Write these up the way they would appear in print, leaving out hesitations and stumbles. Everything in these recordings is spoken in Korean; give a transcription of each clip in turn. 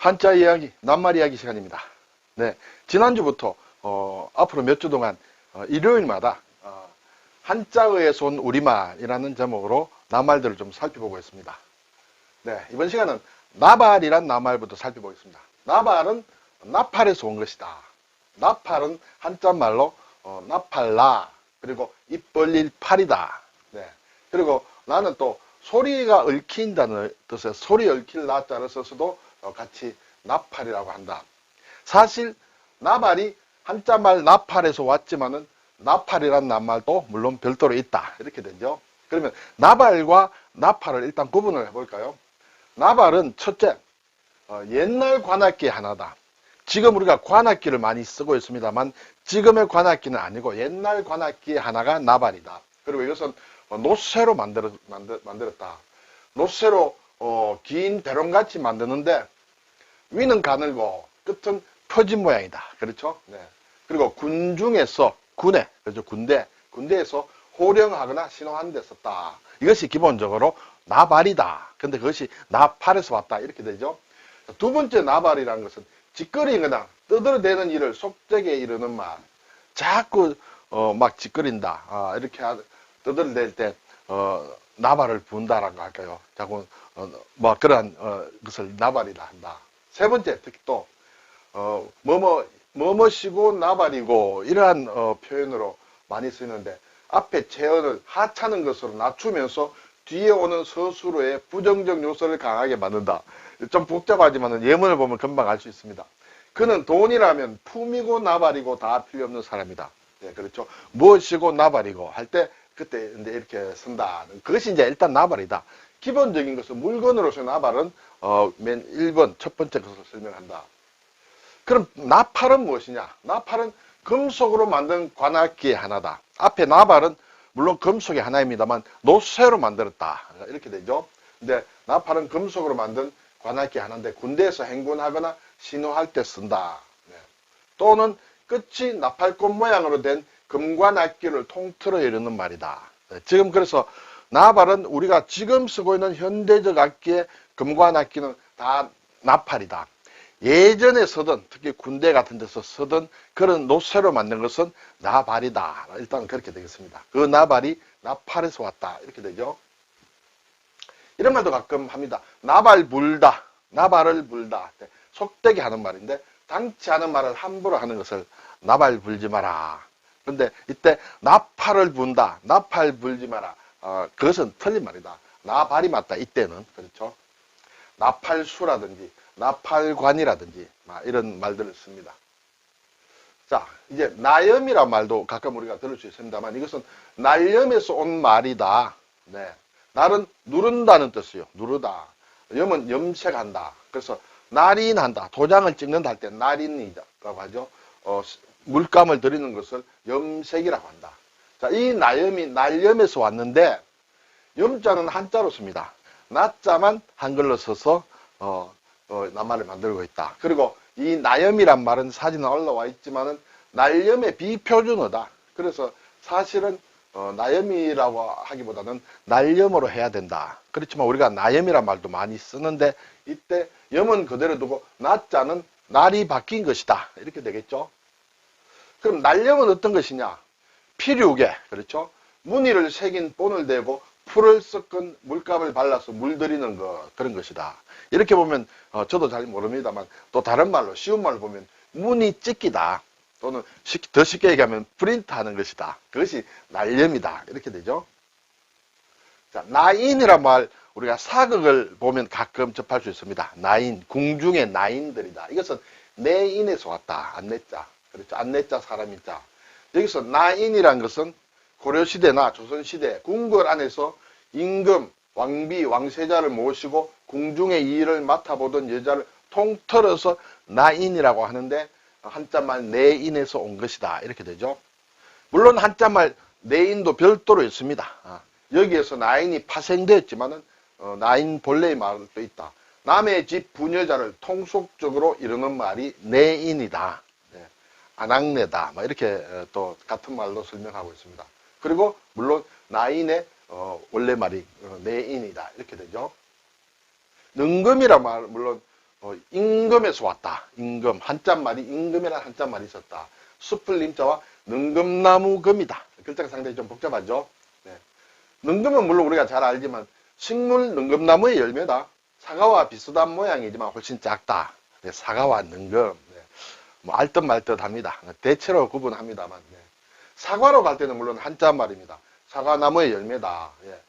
한자 이야기, 낱말 이야기 시간입니다. 네, 지난주부터 앞으로 몇 주 동안 일요일마다 한자어에서 온 우리말이라는 제목으로 낱말들을 좀 살펴보고 있습니다. 네, 이번 시간은 나발이란 낱말부터 살펴보겠습니다. 나발은 나팔에서 온 것이다. 나팔은 한자말로 나팔나, 그리고 입 벌릴 팔이다. 네, 그리고 나는 또 소리가 얽힌다는 뜻의 소리 얽힐 나자를 써서도 같이 나팔이라고 한다. 사실 나발이 한자말 나팔에서 왔지만은 나팔이란 낱말도 물론 별도로 있다. 이렇게 되죠. 그러면 나발과 나팔을 일단 구분을 해볼까요? 나발은 첫째, 옛날 관악기 하나다. 지금 우리가 관악기를 많이 쓰고 있습니다만 지금의 관악기는 아니고 옛날 관악기 하나가 나발이다. 그리고 이것은 노쇠로 만들었다. 노쇠로 긴 대롱같이 만드는데 위는 가늘고 끝은 퍼진 모양이다. 그렇죠? 네. 그리고 군중에서 그렇죠? 군대에서 호령하거나 신호하는 데 썼다. 이것이 기본적으로 나발이다. 근데 그것이 나팔에서 왔다. 이렇게 되죠. 두 번째 나발이라는 것은 짓거리거나 떠들어대는 일을 속되게 이루는 말. 자꾸 막 짓거린다. 이렇게 떠들어댈 때 나발을 분다라고 할까요? 자꾸 뭐 그러한 것을 나발이라 한다. 세 번째, 특히 또 뭐뭐시고 나발이고 이러한 표현으로 많이 쓰는데 앞에 체언을 하찮은 것으로 낮추면서 뒤에 오는 서술어의 부정적 요소를 강하게 만든다. 좀 복잡하지만 예문을 보면 금방 알 수 있습니다. 그는 돈이라면 품이고 나발이고 다 필요 없는 사람이다. 네, 그렇죠. 무엇이고 나발이고 할 때 그때 이제 이렇게 쓴다. 그것이 이제 일단 나발이다. 기본적인 것은 물건으로서의 나발은 맨 1번 첫 번째 것을 설명한다. 그럼 나팔은 무엇이냐? 나팔은 금속으로 만든 관악기의 하나다. 앞에 나발은 물론 금속의 하나입니다만 노쇠로 만들었다. 이렇게 되죠. 근데 나팔은 금속으로 만든 관악기 하나인데 군대에서 행군하거나 신호할 때 쓴다. 네. 또는 끝이 나팔꽃 모양으로 된 금관악기를 통틀어 이르는 말이다. 네. 지금 그래서 나발은 우리가 지금 쓰고 있는 현대적 악기의 금관악기는 다 나팔이다. 예전에 쓰던, 특히 군대 같은 데서 쓰던 그런 노쇠로 만든 것은 나발이다. 일단 그렇게 되겠습니다. 그 나발이 나팔에서 왔다. 이렇게 되죠. 이런 말도 가끔 합니다. 나발 불다. 나발을 불다. 속되게 하는 말인데 당치 않은 말을 함부로 하는 것을 나발 불지 마라. 그런데 이때 나팔을 분다. 나팔 불지 마라. 그것은 틀린 말이다. 나발이 맞다. 이때는. 그렇죠. 나팔수라든지 나팔관이라든지 이런 말들을 씁니다. 자, 이제 나염이란 말도 가끔 우리가 들을 수 있습니다만 이것은 날염에서 온 말이다. 네. 날은 누른다는 뜻이에요. 누르다. 염은 염색한다. 그래서 날인한다. 도장을 찍는다 할 때 날인이라고 하죠. 물감을 들이는 것을 염색이라고 한다. 자, 이 나염이 날염에서 왔는데 염자는 한자로 씁니다. 나자만 한글로 써서 낱말을 만들고 있다. 그리고 이 나염이란 말은 사진에 올라와 있지만은 날염의 비표준어다. 그래서 사실은 나염이라고 하기보다는 날염으로 해야 된다. 그렇지만 우리가 나염이란 말도 많이 쓰는데 이때 염은 그대로 두고 나자는 날이 바뀐 것이다. 이렇게 되겠죠. 그럼 날염은 어떤 것이냐? 피류개, 그렇죠? 무늬를 새긴 본을 대고 풀을 섞은 물감을 발라서 물들이는 것, 그런 것이다. 이렇게 보면 저도 잘 모릅니다만 또 다른 말로 쉬운 말로 보면 무늬 찍기다. 또는 더 쉽게 얘기하면 프린트하는 것이다. 그것이 날염이다. 이렇게 되죠. 자, 나인이란 말 우리가 사극을 보면 가끔 접할 수 있습니다. 나인, 궁중의 나인들이다. 이것은 내인에서 왔다. 안내자. 그렇죠. 안내자 사람이자. 여기서 나인이란 것은 고려시대나 조선시대 궁궐 안에서 임금, 왕비, 왕세자를 모시고 궁중의 일을 맡아보던 여자를 통틀어서 나인이라고 하는데 한자말 내인에서 온 것이다. 이렇게 되죠. 물론 한자말 내인도 별도로 있습니다. 여기에서 나인이 파생되었지만은 나인 본래의 말도 있다. 남의 집 부녀자를 통속적으로 이루는 말이 내인이다. 네. 아낙네다. 이렇게 또 같은 말로 설명하고 있습니다. 그리고 물론 나인의 원래 말이 내인이다. 이렇게 되죠. 능금이란 말 물론 임금에서 왔다. 임금. 한자말이 임금이라는 한자말이 있었다. 숲을 임자와 능금나무 금이다. 글자가 상당히 좀 복잡하죠. 네. 능금은 물론 우리가 잘 알지만 식물 능금나무의 열매다. 사과와 비슷한 모양이지만 훨씬 작다. 네, 사과와 능금. 네. 뭐 알듯 말듯 합니다. 대체로 구분합니다만. 네. 사과로 갈 때는 물론 한자 말입니다. 사과나무의 열매다. 예.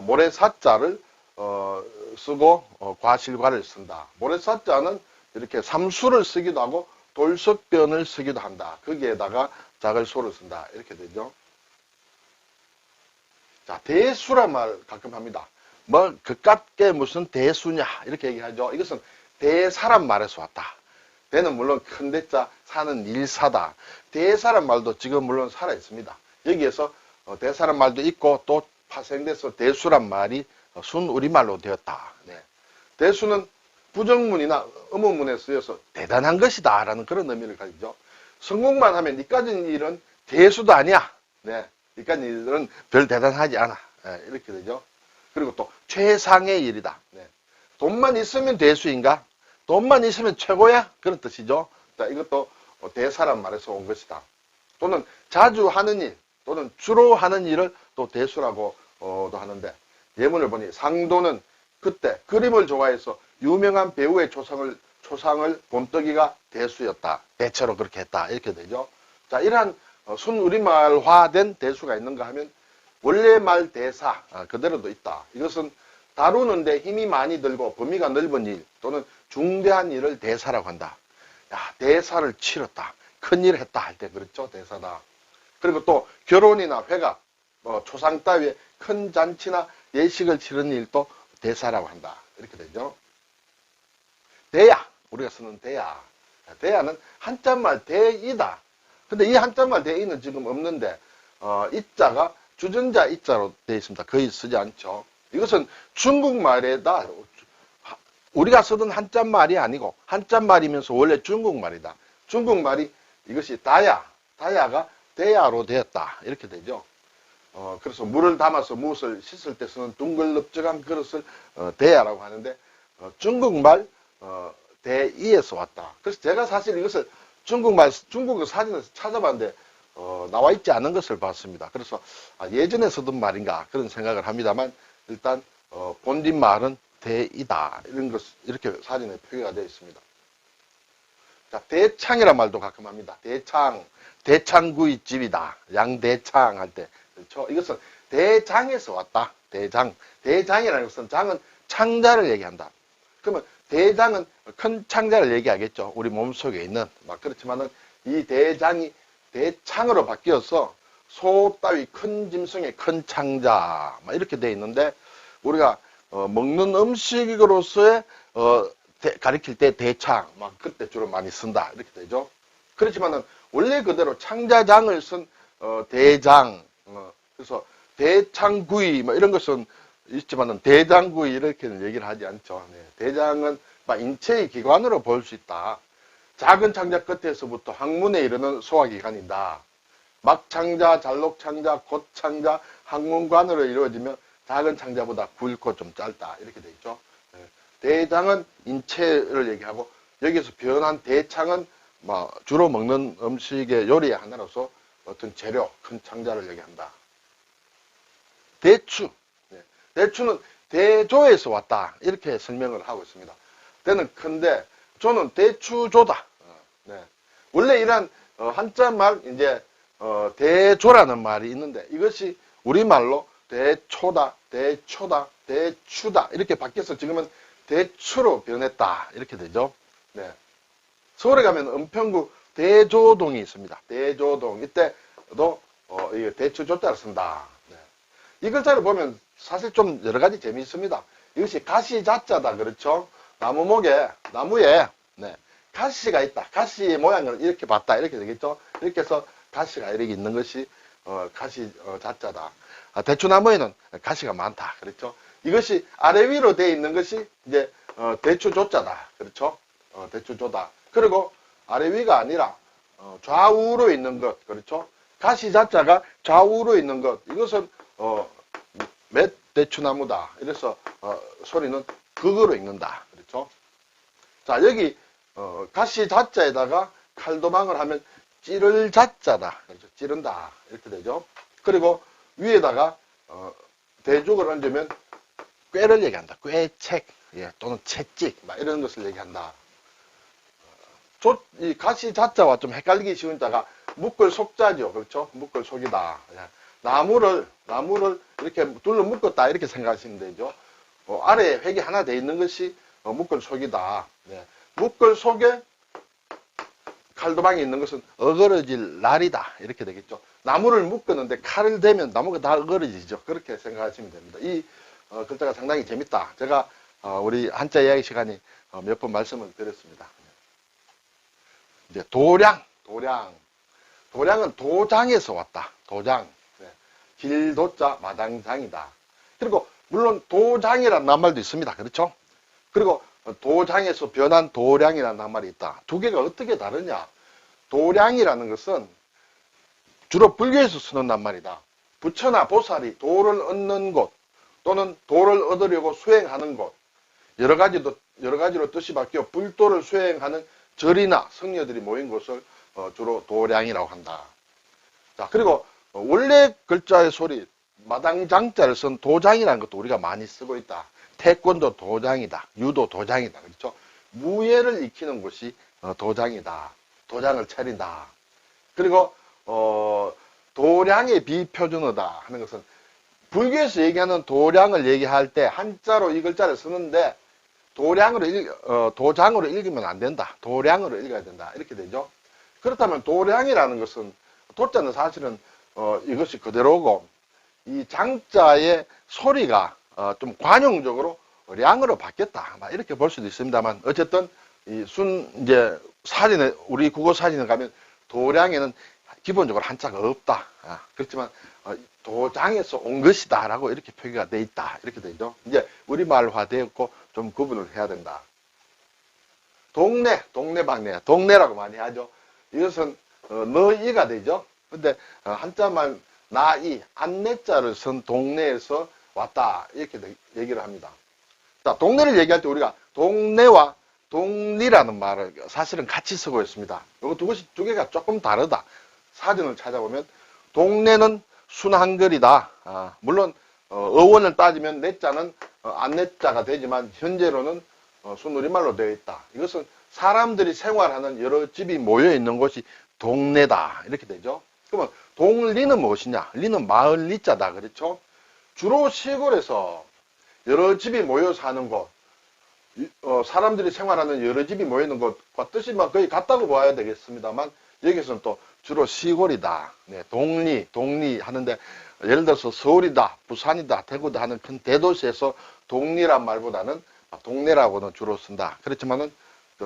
모래사자를 쓰고 과실과를 쓴다. 모래사자는 이렇게 삼수를 쓰기도 하고 돌석변을 쓰기도 한다. 거기에다가 작을 소를 쓴다. 이렇게 되죠. 자, 대수란 말 가끔 합니다. 뭐 그깟게 무슨 대수냐 이렇게 얘기하죠. 이것은 대사란 말에서 왔다. 대는 물론 큰 대자 사는 일사다. 대사란 말도 지금 물론 살아 있습니다. 여기에서 대사란 말도 있고 또 파생돼서 대수란 말이 순우리말로 되었다. 네. 대수는 부정문이나 의문문에 쓰여서 대단한 것이다 라는 그런 의미를 가지죠. 성공만 하면 이까진 일은 대수도 아니야. 네. 이까진 일은 별 대단하지 않아. 네. 이렇게 되죠. 그리고 또 최상의 일이다. 네. 돈만 있으면 대수인가? 돈만 있으면 최고야? 그런 뜻이죠. 자, 이것도 대사란 말에서 온 것이다. 또는 자주 하는 일, 또는 주로 하는 일을 또 대수라고도 하는데, 예문을 보니 상도는 그때 그림을 좋아해서 유명한 배우의 초상을 본떠기가 대수였다. 대체로 그렇게 했다. 이렇게 되죠. 자, 이러한 순우리말화된 대수가 있는가 하면 원래 말 대사 그대로도 있다. 이것은 다루는데 힘이 많이 들고 범위가 넓은 일 또는 중대한 일을 대사라고 한다. 야, 대사를 치렀다. 큰일을 했다 할 때 그렇죠. 대사다. 그리고 또 결혼이나 회갑, 초상 따위의 큰 잔치나 예식을 치르는 일도 대사라고 한다. 이렇게 되죠. 대야, 우리가 쓰는 대야. 대야는 한자말 대이다. 근데 이 한자말 대이는 지금 없는데 이자가 주전자 이자로 되어 있습니다. 거의 쓰지 않죠. 이것은 중국말에다 우리가 쓰던 한자말이 아니고 한자말이면서 원래 중국말이다. 중국말이 이것이 다야가 대야로 되었다. 이렇게 되죠. 그래서 물을 담아서 무엇을 씻을 때 쓰는 둥글넓적한 그릇을 대야라고 하는데 중국말 대이에서 왔다. 그래서 제가 사실 이것을 중국어 사전에서 찾아봤는데 나와 있지 않은 것을 봤습니다. 그래서 예전에 쓰던 말인가 그런 생각을 합니다만 일단 본디 말은 대이다. 이런 것 이렇게 사전에 표기가 되어 있습니다. 자, 대창이란 말도 가끔 합니다. 대창구이집이다. 양대창 할 때. 그렇죠? 이것은 대장에서 왔다. 대장이라는 것은 장은 창자를 얘기한다. 그러면 대장은 큰 창자를 얘기하겠죠. 우리 몸속에 있는. 막 그렇지만은 이 대장이 대창으로 바뀌어서 소 따위 큰 짐승의 큰 창자. 막 이렇게 되어 있는데 우리가 먹는 음식으로서의 가리킬 때 대창, 막 그때 주로 많이 쓴다. 이렇게 되죠. 그렇지만은 원래 그대로 창자장을 쓴 대장, 그래서 대창구이, 뭐 이런 것은 있지만은 대장구이 이렇게는 얘기를 하지 않죠. 네. 대장은 막 인체의 기관으로 볼 수 있다. 작은 창자 끝에서부터 항문에 이르는 소화기관이다. 막창자, 잘록창자, 곧창자, 항문관으로 이루어지며 작은 창자보다 굵고 좀 짧다. 이렇게 돼 있죠. 네. 대장은 인체를 얘기하고 여기서 변한 대창은 주로 먹는 음식의 요리의 하나로서 어떤 재료, 큰 창자를 얘기한다. 대추. 네. 대추는 대조에서 왔다. 이렇게 설명을 하고 있습니다. 대는 큰데 조는 대추조다. 네. 원래 이런 한자말 이제 대조라는 말이 있는데 이것이 우리말로 대초다, 대초다, 대추다 이렇게 바뀌어서 지금은 대추로 변했다. 이렇게 되죠. 네. 서울에 가면 은평구 대조동이 있습니다. 대조동. 이때도 대추조자를 쓴다. 네. 이 글자를 보면 사실 좀 여러 가지 재미있습니다. 이것이 가시자자다. 그렇죠? 나무에 네. 가시가 있다. 가시의 모양을 이렇게 봤다. 이렇게 되겠죠? 이렇게 해서 가시가 이렇게 있는 것이 가시자자다. 대추나무에는 가시가 많다. 그렇죠? 이것이 아래 위로 되어 있는 것이 이제 대추조자다. 그렇죠? 대추조다. 그리고 아래 위가 아니라 좌우로 있는 것. 그렇죠? 가시자자가 좌우로 있는 것. 이것은 맷대추나무다. 이래서 소리는 극으로 읽는다. 그렇죠? 자, 여기, 가시 자자에다가 칼도망을 하면 찌를 자자다. 그렇죠. 찌른다. 이렇게 되죠. 그리고 위에다가, 대죽을 얹으면 꾀를 얘기한다. 꾀책, 예, 또는 채찍, 막 이런 것을 얘기한다. 이 가시 자자와 좀 헷갈리기 쉬운 자가 묶을 속자죠. 그렇죠? 묶을 속이다. 예. 나무를 이렇게 둘러 묶었다. 이렇게 생각하시면 되죠. 아래에 획이 하나 돼 있는 것이 묶을 속이다. 예. 묶을 속에 칼도망이 있는 것은 어그러질 날이다. 이렇게 되겠죠. 나무를 묶었는데 칼을 대면 나무가 다 어그러지죠. 그렇게 생각하시면 됩니다. 이 글자가 상당히 재밌다. 제가 우리 한자 이야기 시간에 몇 번 말씀을 드렸습니다. 이제 도량은 도장에서 왔다. 도장. 네. 길도자 마당장이다. 그리고 물론 도장이라는 낱말도 있습니다. 그렇죠? 그리고 도장에서 변한 도량이라는 낱말이 있다. 두 개가 어떻게 다르냐? 도량이라는 것은 주로 불교에서 쓰는 낱말이다. 부처나 보살이 도를 얻는 곳 또는 도를 얻으려고 수행하는 곳 여러 가지로 뜻이 바뀌어 불도를 수행하는 절이나 성녀들이 모인 곳을 주로 도량이라고 한다. 자, 그리고 원래 글자의 소리 마당장자를 쓴 도장이라는 것도 우리가 많이 쓰고 있다. 태권도 도장이다. 유도 도장이다. 그렇죠? 무예를 익히는 곳이 도장이다. 도장을 차린다. 그리고 도량의 비표준어다 하는 것은 불교에서 얘기하는 도량을 얘기할 때 한자로 이 글자를 쓰는데 도장으로 읽으면 안 된다. 도량으로 읽어야 된다. 이렇게 되죠. 그렇다면 도량이라는 것은 도자는 사실은 이것이 그대로고 이 장자의 소리가 좀 관용적으로 량으로 바뀌었다. 이렇게 볼 수도 있습니다만 어쨌든 이제 사진에 우리 국어 사진에 가면 도량에는 기본적으로 한자가 없다. 그렇지만 도장에서 온 것이다 라고 이렇게 표기가 돼 있다. 이렇게 되죠. 이제 우리말화 되었고 좀 구분을 해야 된다. 동네방네, 동네라고 많이 하죠. 이것은 너이가 되죠. 근데 한자만 나이, 안내자를 쓴 동네에서 왔다 이렇게 얘기를 합니다. 자, 동네를 얘기할 때 우리가 동네와 동리라는 말을 사실은 같이 쓰고 있습니다. 이거 두 개가 조금 다르다. 사전을 찾아보면 동네는 순한글이다. 물론 어원을 따지면 내자는 안내자가 되지만 현재로는 순우리말로 되어 있다. 이것은 사람들이 생활하는 여러 집이 모여 있는 곳이 동네다. 이렇게 되죠. 그러면 동리는 무엇이냐? 리는 마을 리자다. 그렇죠? 주로 시골에서 여러 집이 모여 사는 곳, 사람들이 생활하는 여러 집이 모여 있는 곳과 뜻이 거의 같다고 봐야 되겠습니다만 여기서는 또 주로 시골이다. 네, 동리 하는데 예를 들어서 서울이다, 부산이다, 대구다 하는 큰 대도시에서 동리란 말보다는 동네라고는 주로 쓴다. 그렇지만은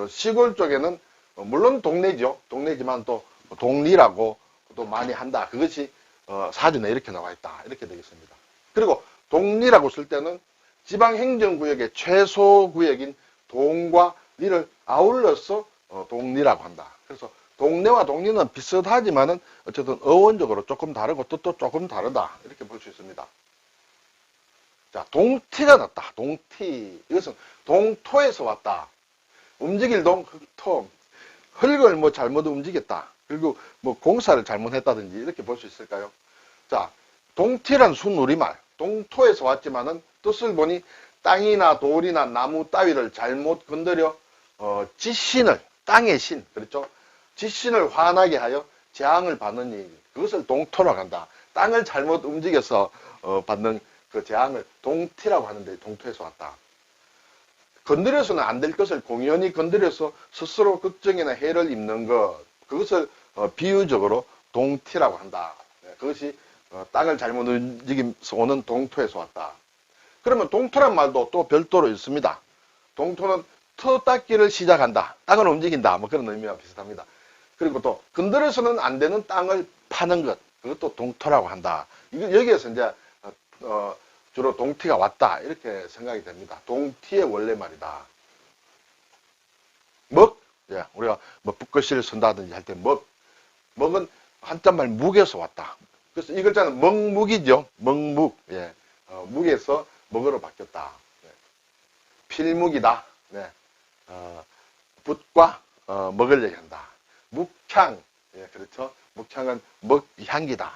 시골 쪽에는 물론 동네죠. 동네지만 또 동리라고 또 많이 한다. 그것이 사전에 이렇게 나와 있다. 이렇게 되겠습니다. 그리고 동리라고 쓸 때는 지방행정구역의 최소 구역인 동과 리를 아울러서 동리라고 한다. 그래서 동네와 동리는 비슷하지만은 어쨌든 어원적으로 조금 다르고 뜻도 조금 다르다. 이렇게 볼 수 있습니다. 자, 동티가 났다. 동티. 이것은 동토에서 왔다. 움직일 동, 흑토. 흙을 뭐 잘못 움직였다. 그리고 뭐 공사를 잘못했다든지 이렇게 볼 수 있을까요? 자, 동티란 순우리말. 동토에서 왔지만은 뜻을 보니 땅이나 돌이나 나무 따위를 잘못 건드려 지신을 땅의 신, 그렇죠? 지신을 화나게 하여 재앙을 받는 일, 그것을 동토라고 한다. 땅을 잘못 움직여서 받는 그 재앙을 동티라고 하는데 동토에서 왔다. 건드려서는 안 될 것을 공연히 건드려서 스스로 걱정이나 해를 입는 것, 그것을 비유적으로 동티라고 한다. 그것이 땅을 잘못 움직이면서 오는 동토에서 왔다. 그러면 동토란 말도 또 별도로 있습니다. 동토는 터 닦기를 시작한다. 땅을 움직인다. 뭐 그런 의미와 비슷합니다. 그리고 또 건드려서는 안 되는 땅을 파는 것. 그것도 동토라고 한다. 여기에서 이제 주로 동티가 왔다. 이렇게 생각이 됩니다. 동티의 원래 말이다. 먹. 예, 우리가 뭐 붓글씨를 쓴다든지 할 때 먹. 먹은 한자말 묵에서 왔다. 그래서 이 글자는 먹묵이죠. 먹묵. 예. 묵에서 먹으로 바뀌었다. 네. 필묵이다. 네. 붓과 먹을 얘기한다. 묵향, 예, 그렇죠. 묵향은 먹향기다.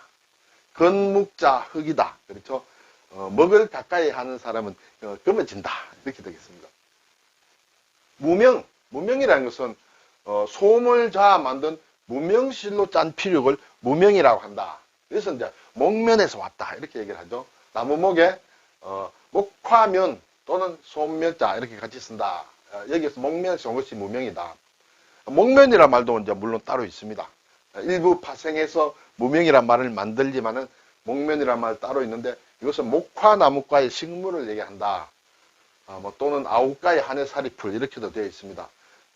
건묵자 흙이다. 그렇죠. 먹을 가까이 하는 사람은 검어진다. 이렇게 되겠습니다. 무명이라는 것은 솜을 자아 만든 무명실로 짠 피륙을 무명이라고 한다. 그래서 이제 목면에서 왔다. 이렇게 얘기를 하죠. 나무목에 목화면 또는 솜면자 이렇게 같이 쓴다. 여기서 목면에서 온 것이 무명이다. 목면이란 말도 이제 물론 따로 있습니다. 일부 파생해서 무명이란 말을 만들지만은 목면이란 말 따로 있는데 이것은 목화나무과의 식물을 얘기한다. 또는 아홉가의 한해살이풀 이렇게도 되어 있습니다.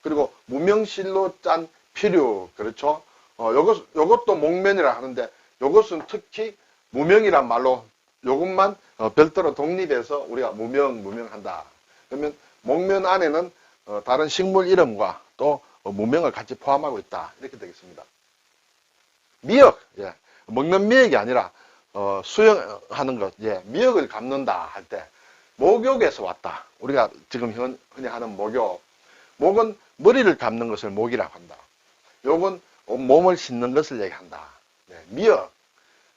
그리고 무명실로 짠 피류 그렇죠. 요것도 목면이라 하는데 요것은 특히 무명이란 말로 요것만 별도로 독립해서 우리가 무명한다. 그러면 목면 안에는 다른 식물 이름과 또 무명을 같이 포함하고 있다. 이렇게 되겠습니다. 미역, 예. 먹는 미역이 아니라 수영하는 것, 예. 미역을 감는다 할 때 목욕에서 왔다. 우리가 지금 흔히 하는 목욕. 목은 머리를 감는 것을 목이라고 한다. 욕은 몸을 씻는 것을 얘기한다. 네, 미역,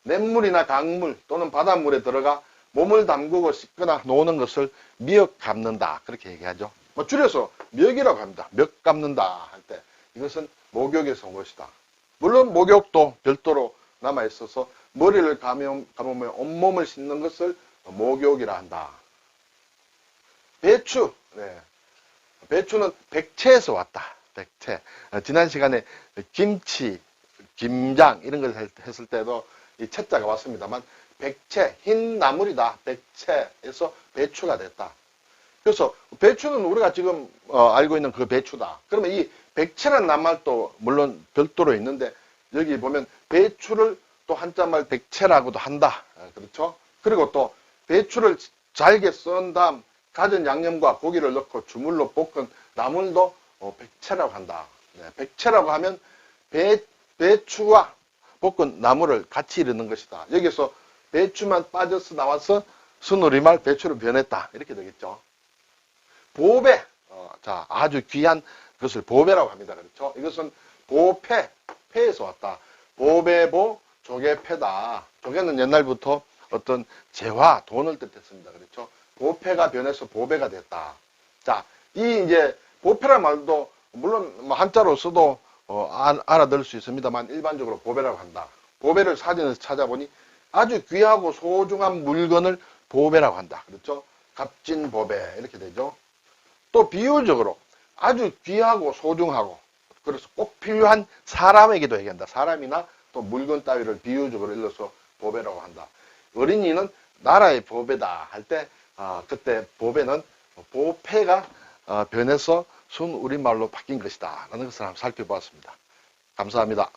냇물이나 강물 또는 바닷물에 들어가 몸을 담그고 씻거나 노는 것을 미역 감는다. 그렇게 얘기하죠. 줄여서 미역이라고 합니다. 멱 감는다 할 때 이것은 목욕에서 온 것이다. 물론 목욕도 별도로 남아있어서 머리를 감으며 온몸을 씻는 것을 목욕이라 한다. 배추, 네. 배추는 백채에서 왔다. 백채. 지난 시간에 김치, 김장 이런 걸 했을 때도 이 채자가 왔습니다만 백채, 흰 나물이다. 백채에서 배추가 됐다. 그래서 배추는 우리가 지금 알고 있는 그 배추다. 그러면 이 백채라는 낱말도 물론 별도로 있는데 여기 보면 배추를 또 한자말 백채라고도 한다. 그렇죠? 그리고 또 배추를 잘게 썬 다음 갖은 양념과 고기를 넣고 주물러 볶은 나물도 백채라고 한다. 네, 백채라고 하면 배추와 볶은 나물을 같이 이르는 것이다. 여기서 배추만 빠져서 나와서 순우리말 배추로 변했다. 이렇게 되겠죠. 보배, 자 아주 귀한 것을 보배라고 합니다. 그렇죠? 이것은 보패, 패에서 왔다. 보배보, 조개패다. 조개는 옛날부터 어떤 재화, 돈을 뜻했습니다. 그렇죠? 보패가 변해서 보배가 됐다. 자, 이제 보패란 말도 물론 한자로 써도 알아들을 수 있습니다만 일반적으로 보배라고 한다. 보배를 사전에서 찾아보니 아주 귀하고 소중한 물건을 보배라고 한다. 그렇죠? 값진 보배 이렇게 되죠. 또 비유적으로 아주 귀하고 소중하고 그래서 꼭 필요한 사람에게도 얘기한다. 사람이나 또 물건 따위를 비유적으로 일러서 보배라고 한다. 어린이는 나라의 보배다 할 때 그때 보배는 보패가 변해서 순우리말로 바뀐 것이다 라는 것을 한번 살펴보았습니다. 감사합니다.